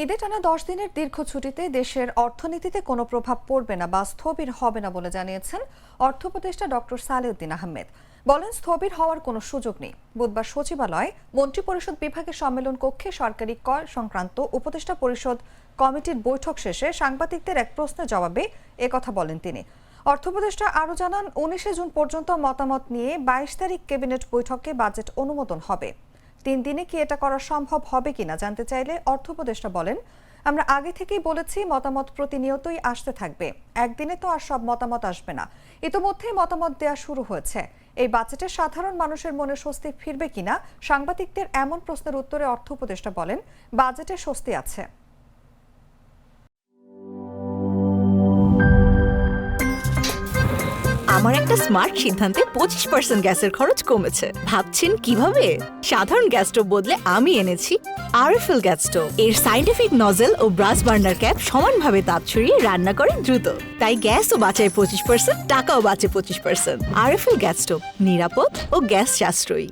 ঈদে টানা 10 দিনের দীর্ঘ ছুটিতে দেশের অর্থনীতিতে কোনো প্রভাব পড়বে না বা স্থবির হবে না বলে জানিয়েছেন অর্থ উপদেষ্টা ডক্টর সালেউদ্দিন আহমেদ। বলেন, স্থবির হওয়ার কোনো সুযোগ নেই। বুধবার সচিবালয় মন্ত্রিপরিষদ বিভাগের সম্মেলন কক্ষে সরকারি কর সংক্রান্ত উপদেষ্টা পরিষদ কমিটির বৈঠক শেষে সাংবাদিকদের এক প্রশ্নের জবাবে একথা বলেন তিনি। অর্থ উপদেষ্টা আরও জানান, 19 জুন পর্যন্ত মতামত নিয়ে 22 তারিখ ক্যাবিনেট বৈঠকে বাজেট অনুমোদন হবে। 3 দিনে কি এটা করা সম্ভব হবে কিনা জানতে চাইলে অর্থ উপদেষ্টা বলেন, আমরা আগে থেকেই বলেছি মতামত প্রতিনিয়তই আসতে থাকবে, একদিনে তো আর সব মতামত আসবে না। ইতোমধ্যেই মতামত দেওয়া শুরু হয়েছে। এই বাজেটে সাধারণ মানুষের মনে স্বস্তি ফিরবে কিনা সাংবাদিকদের এমন প্রশ্নের উত্তরে অর্থ উপদেষ্টা বলেন, বাজেটে স্বস্তি আছে। আমার একটা স্মার্ট সিদ্ধান্তে 25% গ্যাসের খরচ কমেছে। ভাবছেন কিভাবে? সাধারণ গ্যাস স্টোভ বদলে আমি এনেছি আরএফএল গ্যাস স্টোভ। এর সাইন্টিফিক নজল ও ব্রাস বার্নার ক্যাপ সমানভাবে তাপ ছড়িয়ে রান্না করে দ্রুত। তাই গ্যাসও বাঁচায় 25%, টাকাও বাঁচে 25%। আরএফএল গ্যাস স্টোভ নিরাপদ ও গ্যাস সাশ্রয়ী।